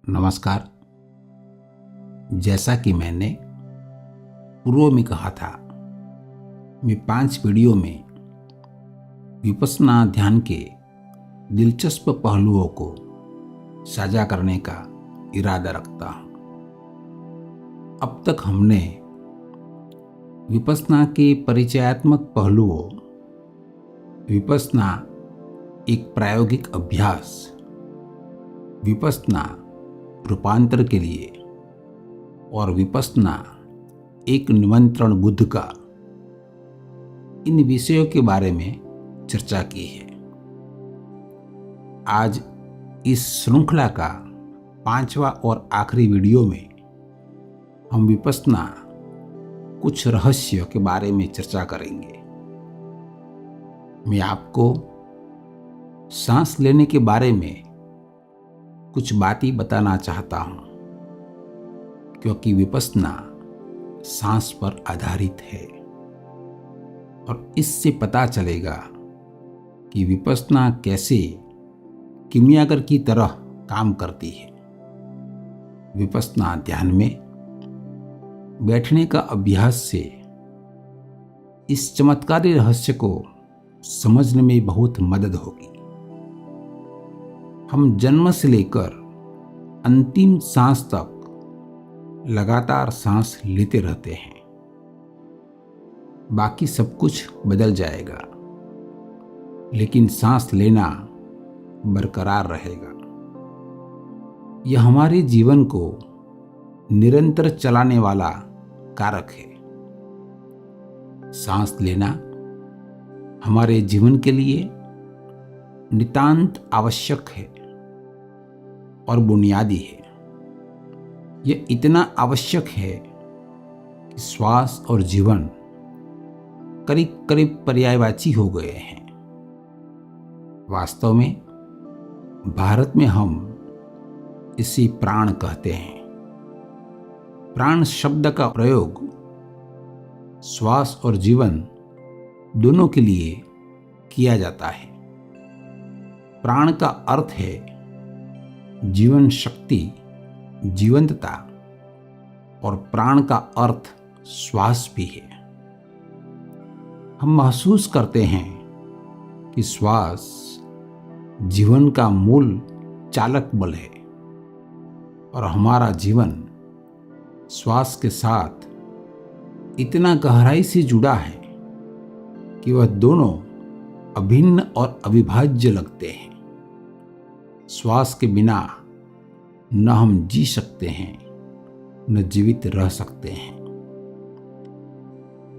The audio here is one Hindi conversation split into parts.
नमस्कार। जैसा कि मैंने पूर्व में कहा था, मैं 5 वीडियो में विपश्यना ध्यान के दिलचस्प पहलुओं को साझा करने का इरादा रखता हूँ। अब तक हमने विपश्यना के परिचयात्मक पहलुओं, विपश्यना एक प्रायोगिक अभ्यास, विपश्यना रूपांतर के लिए और विपश्यना एक निमंत्रण बुद्ध का, इन विषयों के बारे में चर्चा की है। आज इस श्रृंखला का 5वां और आखिरी वीडियो में हम विपश्यना कुछ रहस्यों के बारे में चर्चा करेंगे। मैं आपको सांस लेने के बारे में कुछ बातें बताना चाहता हूं, क्योंकि विपश्यना सांस पर आधारित है और इससे पता चलेगा कि विपश्यना कैसे कीमियागर की तरह काम करती है। विपश्यना ध्यान में बैठने का अभ्यास से इस चमत्कारी रहस्य को समझने में बहुत मदद होगी। हम जन्म से लेकर अंतिम सांस तक लगातार सांस लेते रहते हैं। बाकी सब कुछ बदल जाएगा, लेकिन सांस लेना बरकरार रहेगा। यह हमारे जीवन को निरंतर चलाने वाला कारक है। सांस लेना हमारे जीवन के लिए नितांत आवश्यक है और बुनियादी है। यह इतना आवश्यक है कि श्वास और जीवन करीब करीब पर्यायवाची हो गए हैं। वास्तव में भारत में हम इसे प्राण कहते हैं। प्राण शब्द का प्रयोग श्वास और जीवन दोनों के लिए किया जाता है। प्राण का अर्थ है जीवन शक्ति, जीवंतता, और प्राण का अर्थ श्वास भी है। हम महसूस करते हैं कि श्वास जीवन का मूल चालक बल है और हमारा जीवन श्वास के साथ इतना गहराई से जुड़ा है कि वह दोनों अभिन्न और अविभाज्य लगते हैं। श्वास के बिना न हम जी सकते हैं, न जीवित रह सकते हैं।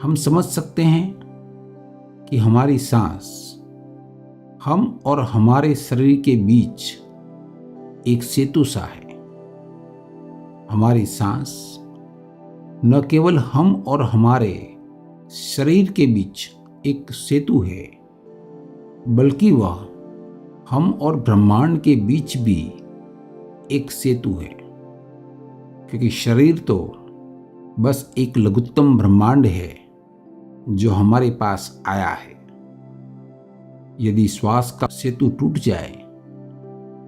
हम समझ सकते हैं कि हमारी सांस हम और हमारे शरीर के बीच एक सेतु सा है। हमारी सांस न केवल हम और हमारे शरीर के बीच एक सेतु है, बल्कि वह हम और ब्रह्मांड के बीच भी एक सेतु है। क्योंकि शरीर तो बस एक लघुत्तम ब्रह्मांड है जो हमारे पास आया है। यदि श्वास का सेतु टूट जाए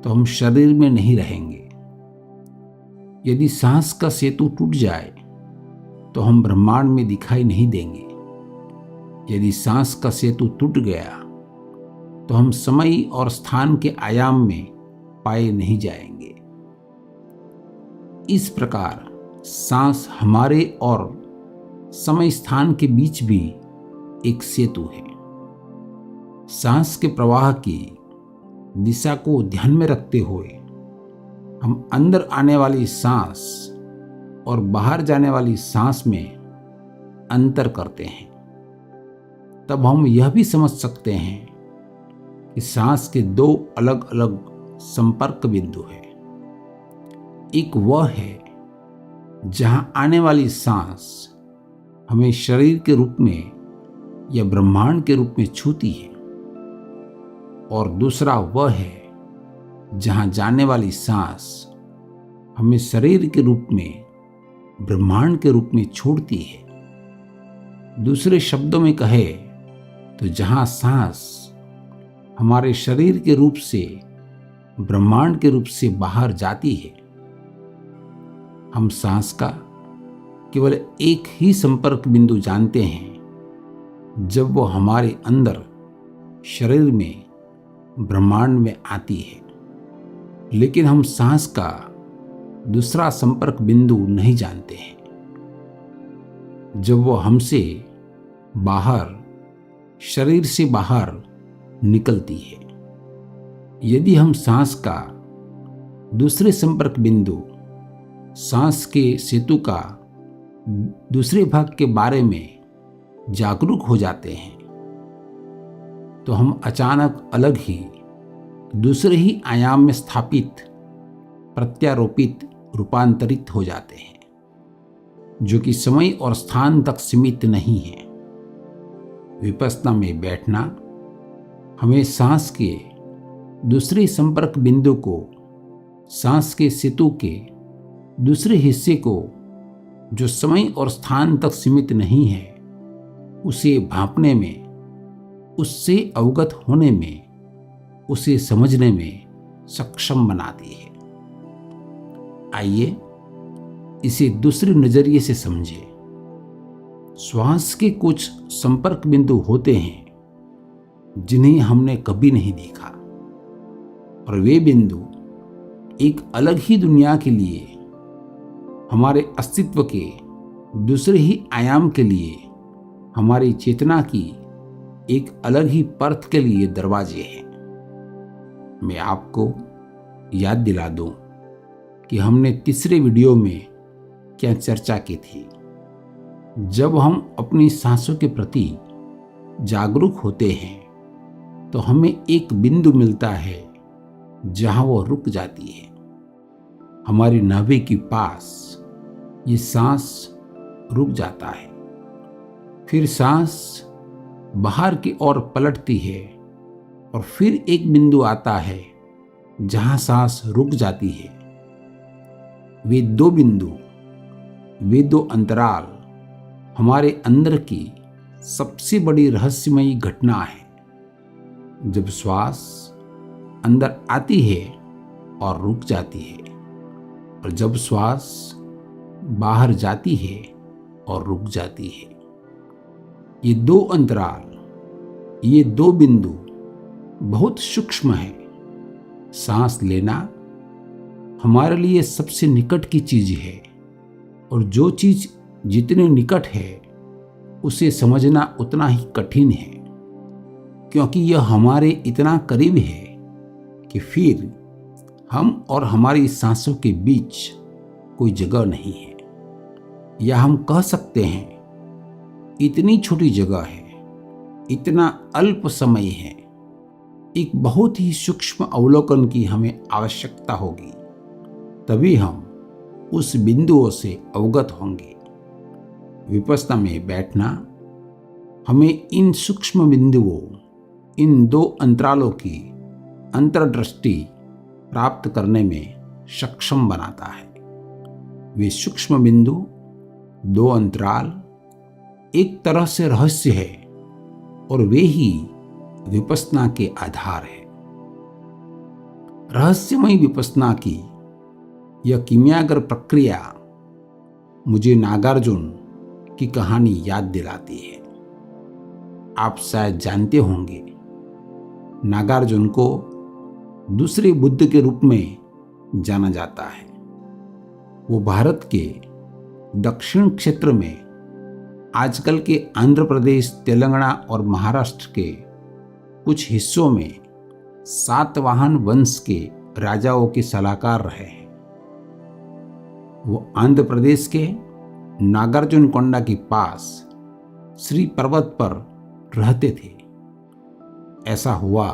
तो हम शरीर में नहीं रहेंगे। यदि सांस का सेतु टूट जाए तो हम ब्रह्मांड में दिखाई नहीं देंगे। यदि सांस का सेतु टूट गया तो हम समय और स्थान के आयाम में पाए नहीं जाएंगे। इस प्रकार सांस हमारे और समय स्थान के बीच भी एक सेतु है। सांस के प्रवाह की दिशा को ध्यान में रखते हुए हम अंदर आने वाली सांस और बाहर जाने वाली सांस में अंतर करते हैं। तब हम यह भी समझ सकते हैं कि सांस के 2 अलग अलग संपर्क बिंदु हैं। एक वह है जहां आने वाली सांस हमें शरीर के रूप में या ब्रह्मांड के रूप में छूती है, और दूसरा वह है जहां जाने वाली सांस हमें शरीर के रूप में, ब्रह्मांड के रूप में छोड़ती है। दूसरे शब्दों में कहे तो जहां सांस हमारे शरीर के रूप से, ब्रह्मांड के रूप से बाहर जाती है, हम सांस का केवल एक ही संपर्क बिंदु जानते हैं जब वो हमारे अंदर शरीर में ब्रह्मांड में आती है, लेकिन हम सांस का दूसरा संपर्क बिंदु नहीं जानते हैं जब वो हमसे बाहर, शरीर से बाहर निकलती है। यदि हम सांस का दूसरे संपर्क बिंदु, सांस के सेतु का दूसरे भाग के बारे में जागरूक हो जाते हैं तो हम अचानक अलग ही दूसरे ही आयाम में स्थापित, प्रत्यारोपित, रूपांतरित हो जाते हैं, जो कि समय और स्थान तक सीमित नहीं है। विपश्यना में बैठना हमें सांस के दूसरे संपर्क बिंदु को, सांस के सेतु के दूसरे हिस्से को, जो समय और स्थान तक सीमित नहीं है, उसे भांपने में, उससे अवगत होने में, उसे समझने में सक्षम बनाती है। आइए इसे दूसरे नजरिए से समझें। श्वास के कुछ संपर्क बिंदु होते हैं जिन्हें हमने कभी नहीं देखा, और वे बिंदु एक अलग ही दुनिया के लिए, हमारे अस्तित्व के दूसरे ही आयाम के लिए, हमारी चेतना की एक अलग ही परत के लिए दरवाजे हैं। मैं आपको याद दिला दूं कि हमने तीसरे वीडियो में क्या चर्चा की थी। जब हम अपनी सांसों के प्रति जागरूक होते हैं तो हमें एक बिंदु मिलता है जहां वो रुक जाती है। हमारी नाभि के पास ये सांस रुक जाता है, फिर सांस बाहर की ओर पलटती है और फिर एक बिंदु आता है जहां सांस रुक जाती है। वे दो बिंदु, वे दो अंतराल हमारे अंदर की सबसे बड़ी रहस्यमयी घटना है। जब श्वास अंदर आती है और रुक जाती है, और जब श्वास बाहर जाती है और रुक जाती है। ये दो अंतराल, ये दो बिंदु बहुत सूक्ष्म है। सांस लेना हमारे लिए सबसे निकट की चीज है, और जो चीज जितने निकट है उसे समझना उतना ही कठिन है, क्योंकि यह हमारे इतना करीब है कि फिर हम और हमारी सांसों के बीच कोई जगह नहीं है। या हम कह सकते हैं इतनी छोटी जगह है, इतना अल्प समय है, एक बहुत ही सूक्ष्म अवलोकन की हमें आवश्यकता होगी, तभी हम उस बिंदुओं से अवगत होंगे। विपश्यना में बैठना हमें इन सूक्ष्म बिंदुओं, इन दो अंतरालों की अंतर्दृष्टि प्राप्त करने में सक्षम बनाता है। वे सूक्ष्म बिंदु, दो अंतराल एक तरह से रहस्य है, और वे ही विपश्यना के आधार है। रहस्यमयी विपश्यना की यह कीमियागर प्रक्रिया मुझे नागार्जुन की कहानी याद दिलाती है। आप शायद जानते होंगे, नागार्जुन को दूसरे बुद्ध के रूप में जाना जाता है। वो भारत के दक्षिण क्षेत्र में, आजकल के आंध्र प्रदेश, तेलंगाना और महाराष्ट्र के कुछ हिस्सों में सातवाहन वंश के राजाओं के सलाहकार रहे हैं। वो आंध्र प्रदेश के नागार्जुन कोंडा के पास श्री पर्वत पर रहते थे। ऐसा हुआ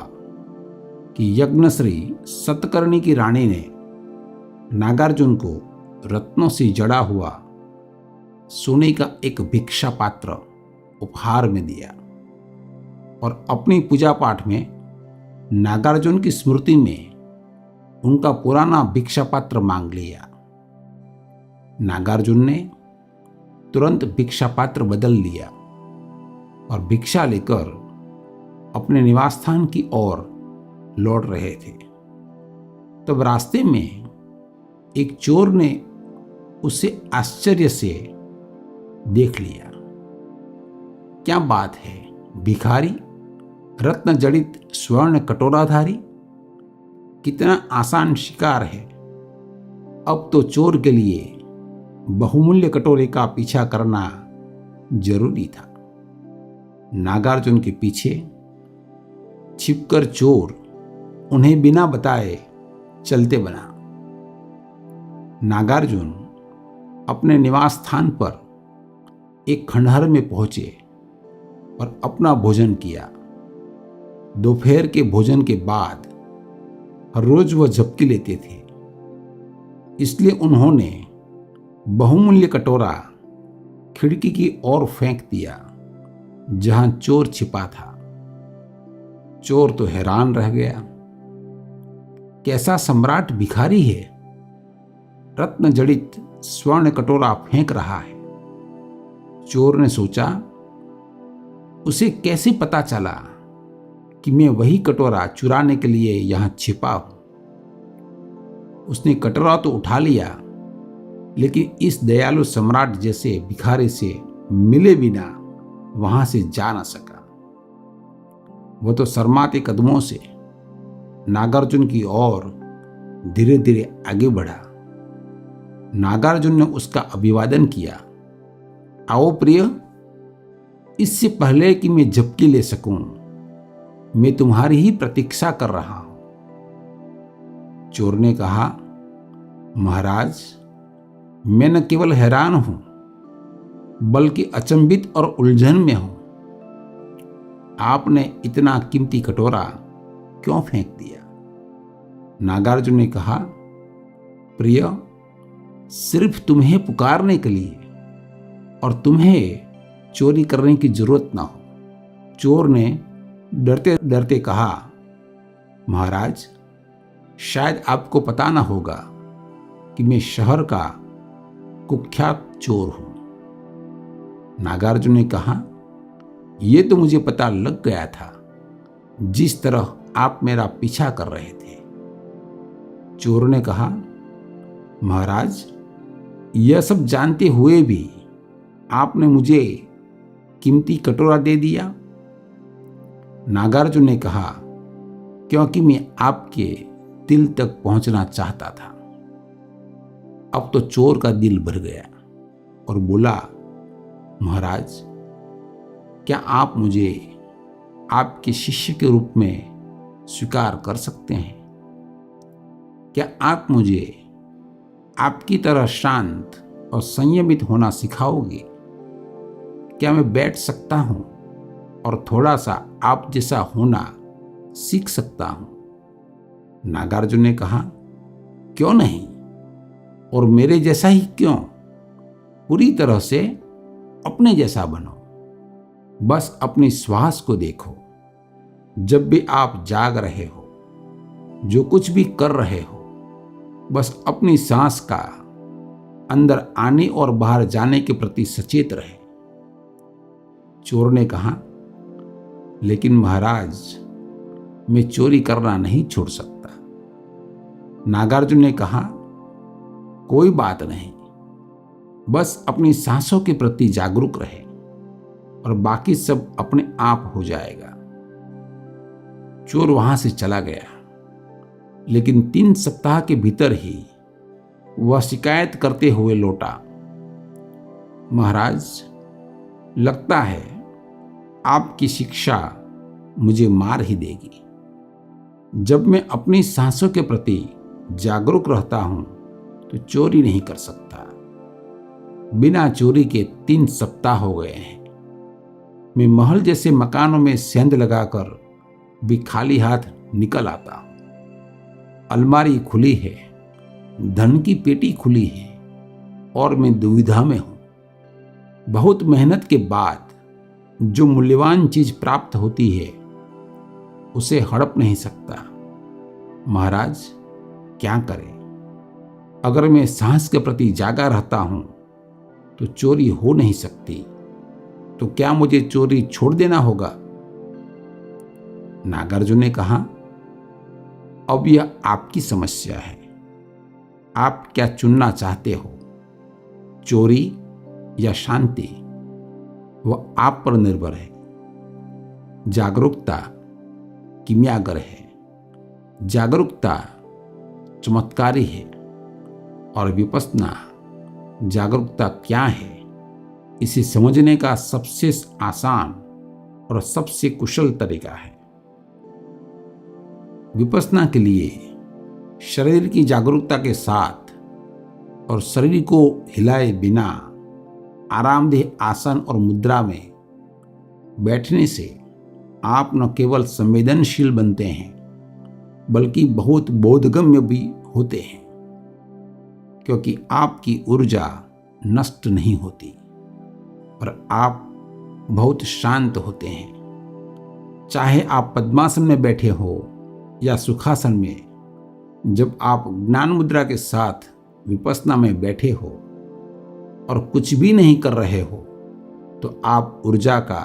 कि यज्ञश्री सतकर्णी की रानी ने नागार्जुन को रत्नों से जड़ा हुआ सोने का एक भिक्षा पात्र उपहार में दिया, और अपनी पूजा पाठ में नागार्जुन की स्मृति में उनका पुराना भिक्षा पात्र मांग लिया। नागार्जुन ने तुरंत भिक्षा पात्र बदल लिया और भिक्षा लेकर अपने निवास स्थान की ओर लौट रहे थे। तब रास्ते में एक चोर ने उसे आश्चर्य से देख लिया। क्या बात है, भिखारी, रत्न जड़ित स्वर्ण कटोराधारी, कितना आसान शिकार है। अब तो चोर के लिए बहुमूल्य कटोरे का पीछा करना जरूरी था। नागार्जुन के पीछे छिपकर चोर उन्हें बिना बताए चलते बना। नागार्जुन अपने निवास स्थान पर एक खंडहर में पहुंचे और अपना भोजन किया। दोपहर के भोजन के बाद हर रोज वह झपकी लेते थे, इसलिए उन्होंने बहुमूल्य कटोरा खिड़की की ओर फेंक दिया जहां चोर छिपा था। चोर तो हैरान रह गया। कैसा सम्राट भिखारी है, रत्न जड़ित स्वर्ण कटोरा फेंक रहा है। चोर ने सोचा, उसे कैसे पता चला कि मैं वही कटोरा चुराने के लिए यहां छिपा हूं। उसने कटोरा तो उठा लिया, लेकिन इस दयालु सम्राट जैसे भिखारी से मिले बिना वहां से जा न सका। वह तो शर्माते कदमों से नागार्जुन की ओर धीरे धीरे आगे बढ़ा। नागार्जुन ने उसका अभिवादन किया। आओ प्रिय, इससे पहले कि मैं झपकी ले सकूं, मैं तुम्हारी ही प्रतीक्षा कर रहा हूं। चोर ने कहा, महाराज, मैं न केवल हैरान हूं, बल्कि अचंभित और उलझन में हूं। आपने इतना कीमती कटोरा क्यों फेंक दिया? नागार्जुन ने कहा, प्रिय, सिर्फ तुम्हें पुकारने के लिए और तुम्हें चोरी करने की जरूरत ना हो। चोर ने डरते डरते कहा, महाराज, शायद आपको पता ना होगा कि मैं शहर का कुख्यात चोर हूं। नागार्जुन ने कहा, यह तो मुझे पता लग गया था, जिस तरह आप मेरा पीछा कर रहे थे। चोर ने कहा, महाराज, यह सब जानते हुए भी आपने मुझे कीमती कटोरा दे दिया। नागार्जुन ने कहा, क्योंकि मैं आपके दिल तक पहुंचना चाहता था। अब तो चोर का दिल भर गया और बोला, महाराज, क्या आप मुझे आपके शिष्य के रूप में स्वीकार कर सकते हैं? क्या आप मुझे आपकी तरह शांत और संयमित होना सिखाओगे? क्या मैं बैठ सकता हूं और थोड़ा सा आप जैसा होना सीख सकता हूं? नागार्जुन ने कहा, क्यों नहीं, और मेरे जैसा ही क्यों, पूरी तरह से अपने जैसा बनो। बस अपनी श्वास को देखो। जब भी आप जाग रहे हो, जो कुछ भी कर रहे हो, बस अपनी सांस का अंदर आने और बाहर जाने के प्रति सचेत रहे। चोर ने कहा, लेकिन महाराज, मैं चोरी करना नहीं छोड़ सकता। नागार्जुन ने कहा, कोई बात नहीं, बस अपनी सांसों के प्रति जागरूक रहे और बाकी सब अपने आप हो जाएगा। चोर वहां से चला गया, लेकिन 3 सप्ताह के भीतर ही वह शिकायत करते हुए लौटा। महाराज, लगता है आपकी शिक्षा मुझे मार ही देगी। जब मैं अपनी सांसों के प्रति जागरूक रहता हूं तो चोरी नहीं कर सकता। बिना चोरी के 3 सप्ताह हो गए हैं। मैं महल जैसे मकानों में सेंध लगाकर भी खाली हाथ निकल आता हूं। अलमारी खुली है, धन की पेटी खुली है और मैं दुविधा में हूं। बहुत मेहनत के बाद जो मूल्यवान चीज प्राप्त होती है, उसे हड़प नहीं सकता। महाराज, क्या करें? अगर मैं सांस के प्रति जागा रहता हूं तो चोरी हो नहीं सकती। तो क्या मुझे चोरी छोड़ देना होगा? नागार्जुन ने कहा, अब यह आपकी समस्या है। आप क्या चुनना चाहते हो, चोरी या शांति, वह आप पर निर्भर है। जागरूकता किमियागर है, जागरूकता चमत्कारी है, और विपश्यना जागरूकता क्या है, इसे समझने का सबसे आसान और सबसे कुशल तरीका है। विपश्यना के लिए शरीर की जागरूकता के साथ और शरीर को हिलाए बिना आरामदेह आसन और मुद्रा में बैठने से आप न केवल संवेदनशील बनते हैं बल्कि बहुत बोधगम्य भी होते हैं, क्योंकि आपकी ऊर्जा नष्ट नहीं होती और आप बहुत शांत होते हैं। चाहे आप पद्मासन में बैठे हो या सुखासन में, जब आप ज्ञान मुद्रा के साथ विपश्यना में बैठे हो और कुछ भी नहीं कर रहे हो, तो आप ऊर्जा का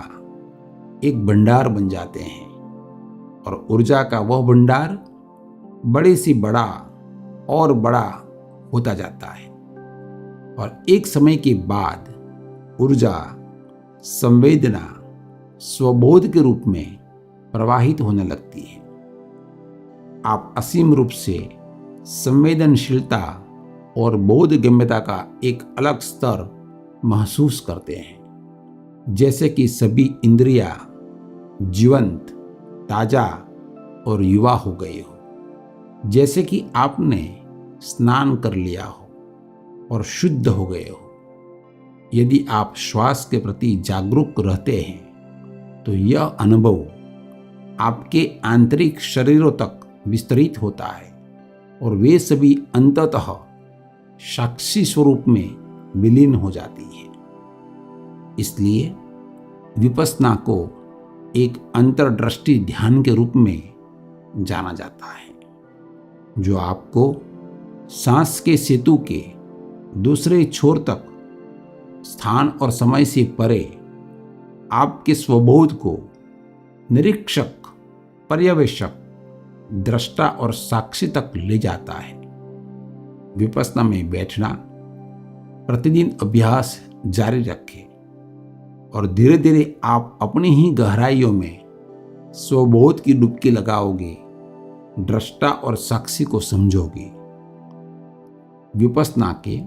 एक भंडार बन जाते हैं, और ऊर्जा का वह भंडार बड़े से बड़ा और बड़ा होता जाता है, और एक समय के बाद ऊर्जा संवेदना स्वबोध के रूप में प्रवाहित होने लगती है। आप असीम रूप से संवेदनशीलता और बोधगम्यता का एक अलग स्तर महसूस करते हैं, जैसे कि सभी इंद्रियां जीवंत, ताजा और युवा हो गई हो, जैसे कि आपने स्नान कर लिया हो और शुद्ध हो गए हो। यदि आप श्वास के प्रति जागरूक रहते हैं तो यह अनुभव आपके आंतरिक शरीरों तक विस्तरित होता है और वे सभी अंततः साक्षी स्वरूप में विलीन हो जाती है। इसलिए विपश्यना को एक अंतर्दृष्टि ध्यान के रूप में जाना जाता है, जो आपको सांस के सेतु के दूसरे छोर तक स्थान और समय से परे आपके स्वबोध को निरीक्षक, पर्यवेक्षक, दृष्टा और साक्षी तक ले जाता है। विपश्यना में बैठना प्रतिदिन अभ्यास जारी रखें और धीरे धीरे आप अपनी ही गहराइयों में स्वबोध की डुबकी लगाओगे, दृष्टा और साक्षी को समझोगे। विपश्यना के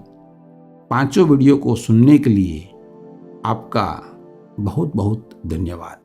5 वीडियो को सुनने के लिए आपका बहुत बहुत धन्यवाद।